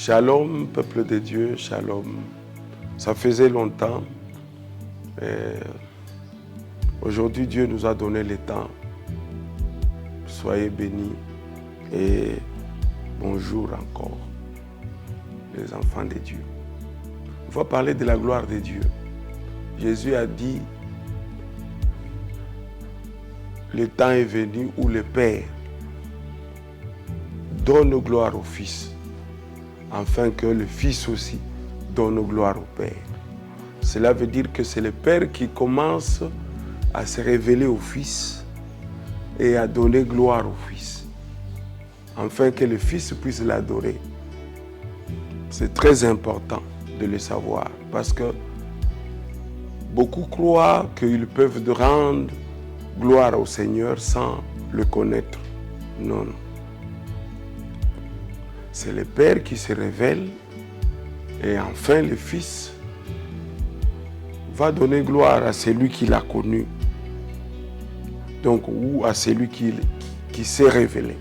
Shalom, peuple de Dieu, shalom. Ça faisait longtemps. Aujourd'hui, Dieu nous a donné le temps. Soyez bénis et bonjour encore, les enfants de Dieu. On va parler de la gloire de Dieu. Jésus a dit, le temps est venu où le Père donne gloire au Fils, afin que le Fils aussi donne gloire au Père. Cela veut dire que c'est le Père qui commence à se révéler au Fils et à donner gloire au Fils, afin que le Fils puisse l'adorer. C'est très important de le savoir, parce que beaucoup croient qu'ils peuvent rendre gloire au Seigneur sans le connaître. Non, non. C'est le Père qui se révèle et enfin le Fils va donner gloire à celui qui l'a connu, donc ou à celui qui s'est révélé.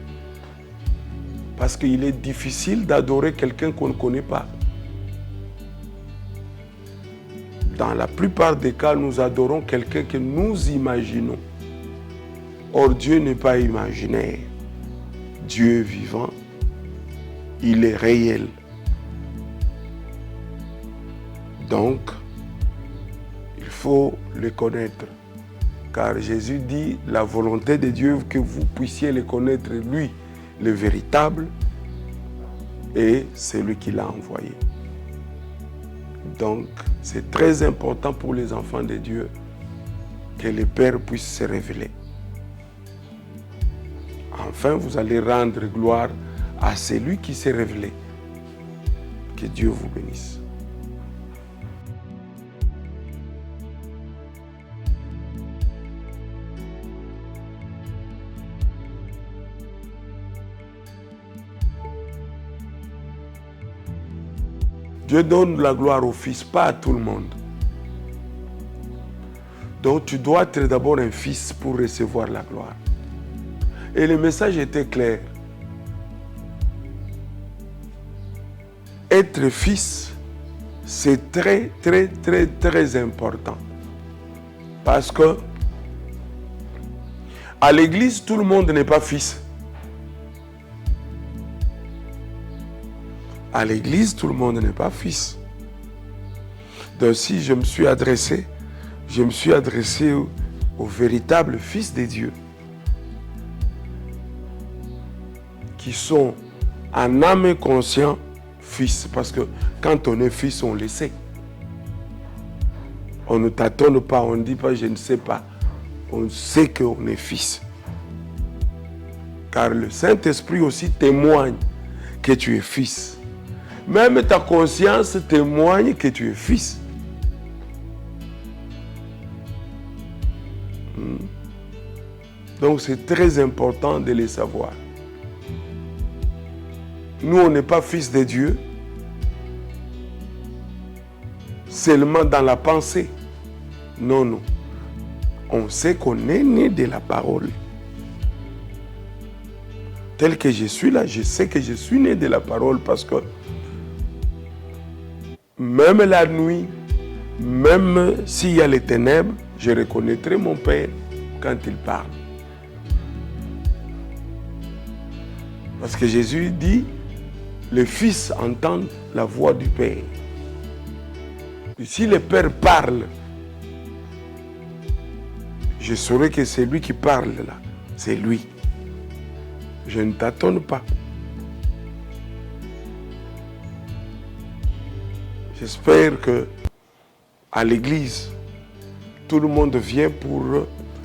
Parce qu'il est difficile d'adorer quelqu'un qu'on ne connaît pas. Dans la plupart des cas, nous adorons quelqu'un que nous imaginons. Or, Dieu n'est pas imaginaire. Dieu est vivant. Il est réel. Donc, il faut le connaître. Car Jésus dit, la volonté de Dieu, que vous puissiez le connaître, lui, le véritable, et celui qui l'a envoyé. Donc, c'est très important pour les enfants de Dieu que le Père puisse se révéler. Enfin, vous allez rendre gloire à celui qui s'est révélé. Que Dieu vous bénisse. Dieu donne la gloire au Fils, pas à tout le monde. Donc tu dois être d'abord un fils pour recevoir la gloire. Et le message était clair. Être fils, c'est très, très, très, très important. Parce que à l'église, tout le monde n'est pas fils. À l'église, tout le monde n'est pas fils. Donc si je me suis adressé au véritable fils de Dieu, qui sont en âme et conscient fils. Parce que quand on est fils, on le sait. On ne tâtonne pas, on ne dit pas je ne sais pas. On sait qu'on est fils. Car le Saint-Esprit aussi témoigne que tu es fils. Même ta conscience témoigne que tu es fils. Donc c'est très important de le savoir. Nous, on n'est pas fils de Dieu seulement dans la pensée. Non, non. On sait qu'on est né de la parole. Tel que je suis là, je sais que je suis né de la parole parce que même la nuit, même s'il y a les ténèbres, je reconnaîtrai mon Père quand il parle. Parce que Jésus dit, le Fils entend la voix du Père. Et si le Père parle, je saurai que c'est lui qui parle là. C'est lui. Je ne tâtonne pas. J'espère que à l'église, tout le monde vient pour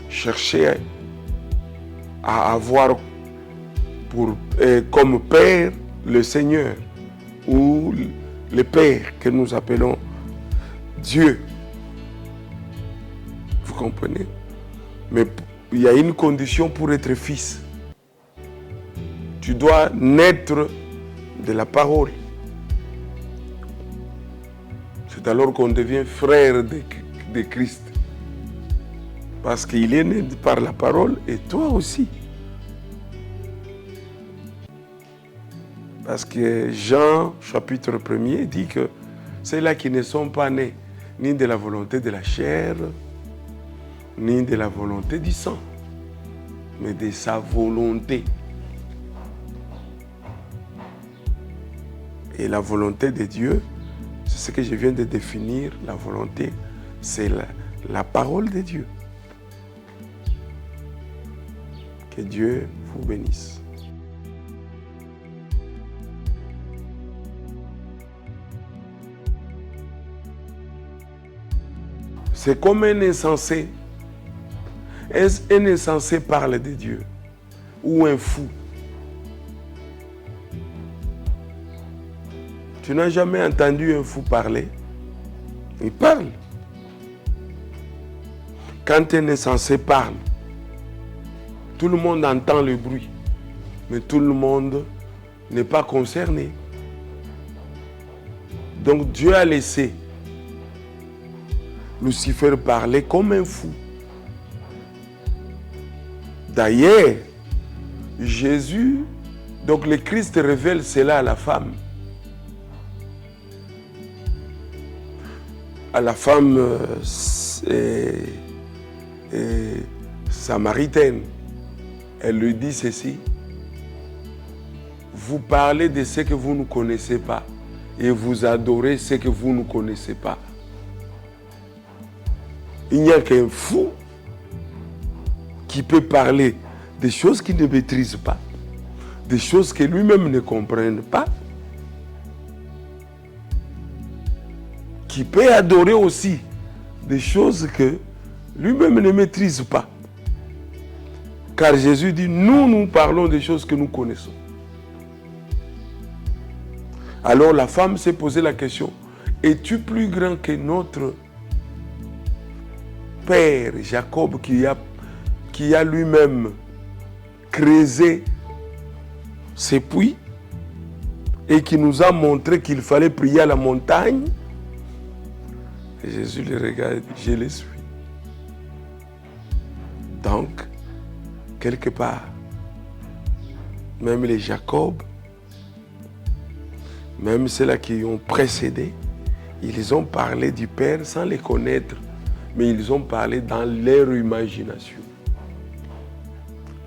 chercher à avoir comme Père le Seigneur ou le Père que nous appelons Dieu. Vous comprenez? Mais il y a une condition pour être fils. Tu dois naître de la parole. C'est alors qu'on devient frère de Christ. Parce qu'il est né par la parole et toi aussi. Parce que Jean, chapitre 1er, dit que ceux-là qui ne sont pas nés ni de la volonté de la chair, ni de la volonté du sang, mais de sa volonté. Et la volonté de Dieu, c'est ce que je viens de définir. La volonté, c'est la parole de Dieu. Que Dieu vous bénisse. C'est comme un insensé. Est-ce un insensé parle de Dieu? Ou un fou? Tu n'as jamais entendu un fou parler? Il parle. Quand un insensé parle, tout le monde entend le bruit, mais tout le monde n'est pas concerné. Donc Dieu a laissé Lucifer parler comme un fou. D'ailleurs, Jésus, donc le Christ révèle cela à la femme. À la femme samaritaine. Elle lui dit ceci: vous parlez de ce que vous ne connaissez pas et vous adorez ce que vous ne connaissez pas. Il n'y a qu'un fou qui peut parler des choses qu'il ne maîtrise pas, des choses que lui-même ne comprenne pas, qui peut adorer aussi des choses que lui-même ne maîtrise pas. Car Jésus dit, nous parlons des choses que nous connaissons. Alors la femme s'est posé la question, es-tu plus grand que notre père Jacob qui a lui-même creusé ces puits et qui nous a montré qu'il fallait prier à la montagne? Et Jésus les regarde, je les suis. Donc, quelque part, même les Jacob, même ceux-là qui ont précédé, ils ont parlé du Père sans les connaître, mais ils ont parlé dans leur imagination.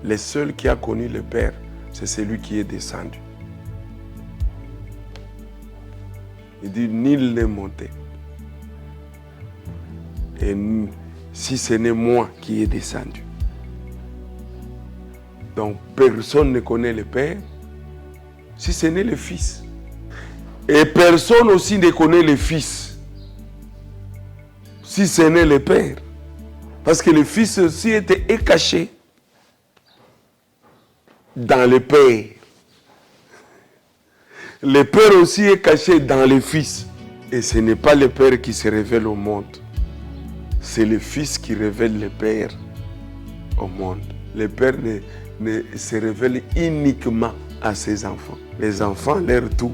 Le seul qui a connu le Père, c'est celui qui est descendu. Il dit, nul n'est monté. Et si ce n'est moi qui est descendu. Donc personne ne connaît le Père si ce n'est le Fils. Et personne aussi ne connaît le Fils si ce n'est le Père. Parce que le Fils aussi est caché dans le Père. Le Père aussi est caché dans le Fils. Et ce n'est pas le Père qui se révèle au monde. C'est le Fils qui révèle le Père au monde. Le Père ne se révèle uniquement à ses enfants. Les enfants, leur tour,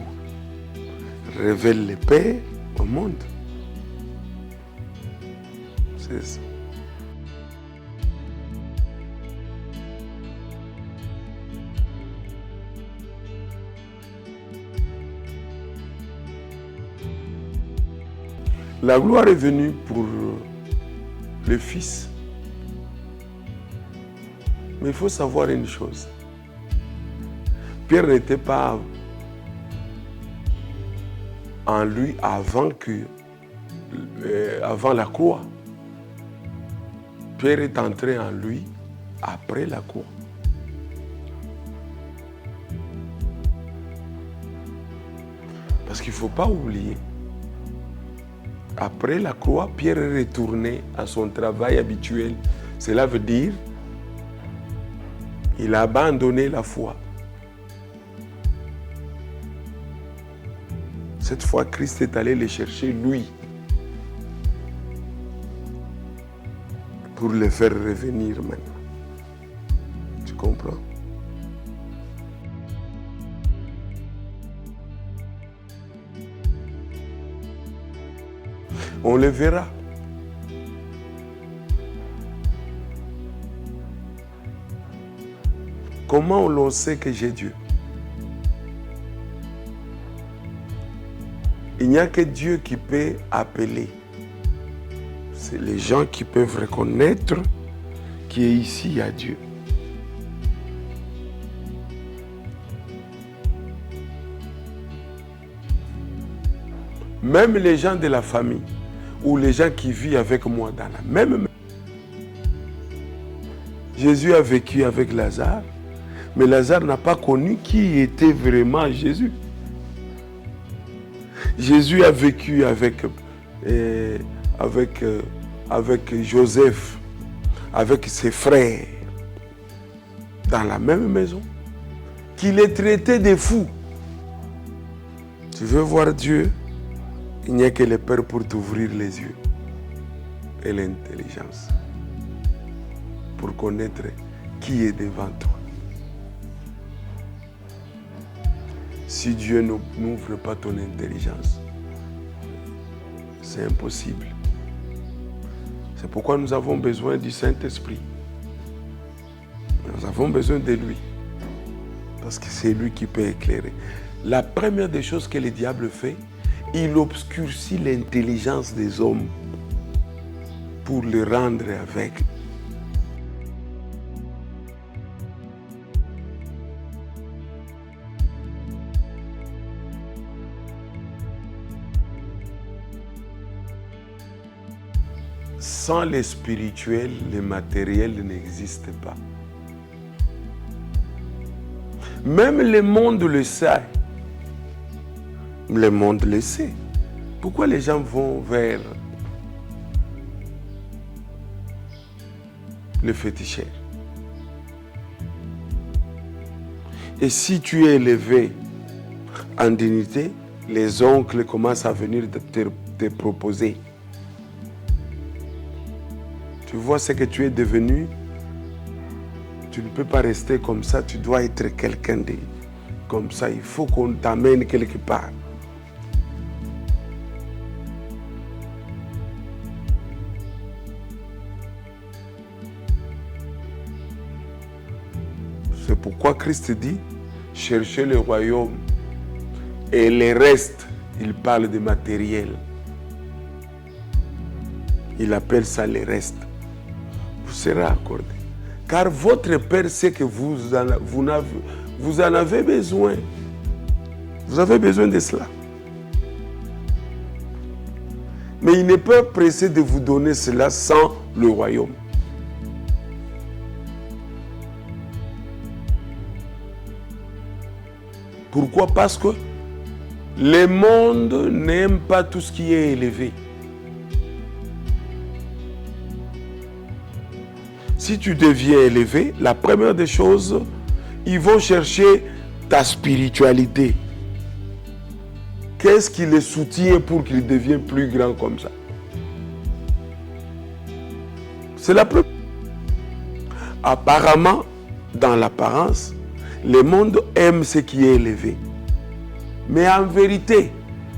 révèlent le Père au monde. C'est ça. La gloire est venue pour le Fils. Mais il faut savoir une chose. Pierre n'était pas en lui avant la croix. Pierre est entré en lui après la croix. Parce qu'il ne faut pas oublier. Après la croix, Pierre est retourné à son travail habituel. Cela veut dire qu'il a abandonné la foi. Cette fois, Christ est allé le chercher, lui, pour le faire revenir maintenant. Tu comprends? On le verra. Comment l'on sait que j'ai Dieu? Il n'y a que Dieu qui peut appeler. C'est les gens qui peuvent reconnaître qu'il est ici à Dieu. Même les gens de la famille ou les gens qui vivent avec moi dans la même maison. Jésus a vécu avec Lazare, mais Lazare n'a pas connu qui était vraiment Jésus. Jésus a vécu avec Joseph, avec ses frères, dans la même maison, qu'il est traité de fou. Tu veux voir Dieu? Il n'y a que le Père pour t'ouvrir les yeux et l'intelligence pour connaître qui est devant toi. Si Dieu n'ouvre pas ton intelligence, c'est impossible. C'est pourquoi nous avons besoin du Saint-Esprit. Nous avons besoin de lui. Parce que c'est lui qui peut éclairer. La première des choses que le diable fait, il obscurcit l'intelligence des hommes pour les rendre aveugles. Sans les spirituels, le matériel n'existe pas. Même le monde le sait. Le monde le sait. Pourquoi les gens vont vers le féticheur? Et si tu es élevé en dignité, les oncles commencent à venir te proposer. Tu vois ce que tu es devenu. Tu ne peux pas rester comme ça. Tu dois être quelqu'un de comme ça. Il faut qu'on t'amène quelque part. C'est pourquoi Christ dit, cherchez le royaume. Et le reste, il parle de matériel. Il appelle ça le reste. Vous serez accordé. Car votre Père sait que vous en avez besoin. Vous avez besoin de cela. Mais il n'est pas pressé de vous donner cela sans le royaume. Pourquoi? Parce que le monde n'aime pas tout ce qui est élevé. Si tu deviens élevé, la première des choses, ils vont chercher ta spiritualité. Qu'est-ce qui les soutient pour qu'ils deviennent plus grands comme ça? C'est la première. Apparemment, dans l'apparence, le monde aime ce qui est élevé. Mais en vérité,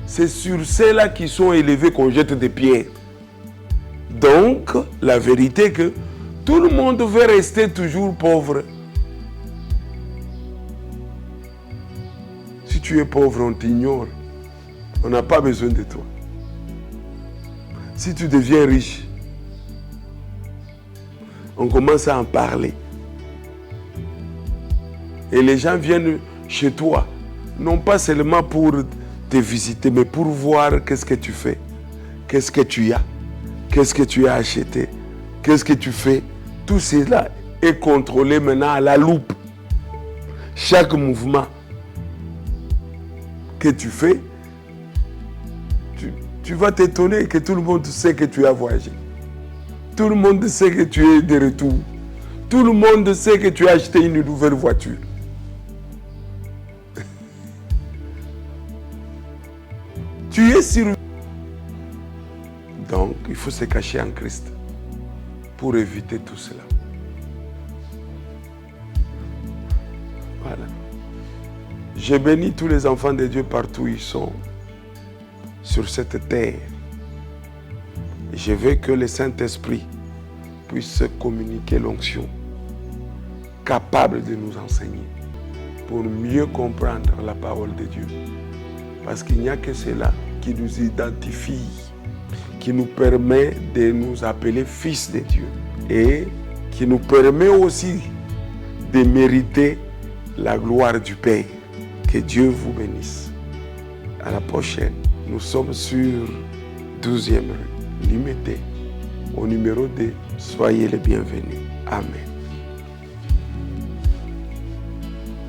c'est sur ceux-là qui sont élevés qu'on jette des pierres. Donc, la vérité est que tout le monde veut rester toujours pauvre. Si tu es pauvre, on t'ignore. On n'a pas besoin de toi. Si tu deviens riche, on commence à en parler. Et les gens viennent chez toi, non pas seulement pour te visiter, mais pour voir qu'est-ce que tu fais, qu'est-ce que tu as, qu'est-ce que tu as acheté, qu'est-ce que tu fais. Tout cela est contrôlé maintenant à la loupe. Chaque mouvement que tu fais, tu vas t'étonner que tout le monde sait que tu as voyagé. Tout le monde sait que tu es de retour. Tout le monde sait que tu as acheté une nouvelle voiture. Tu es sur... Donc, il faut se cacher en Christ pour éviter tout cela. Voilà. Je bénis tous les enfants de Dieu partout où ils sont, sur cette terre. Et je veux que le Saint-Esprit puisse communiquer l'onction, capable de nous enseigner, pour mieux comprendre la parole de Dieu. Parce qu'il n'y a que cela qui nous identifie, qui nous permet de nous appeler fils de Dieu et qui nous permet aussi de mériter la gloire du Père. Que Dieu vous bénisse. À la prochaine. Nous sommes sur 12e rue, Limité, au numéro 2. Soyez les bienvenus. Amen.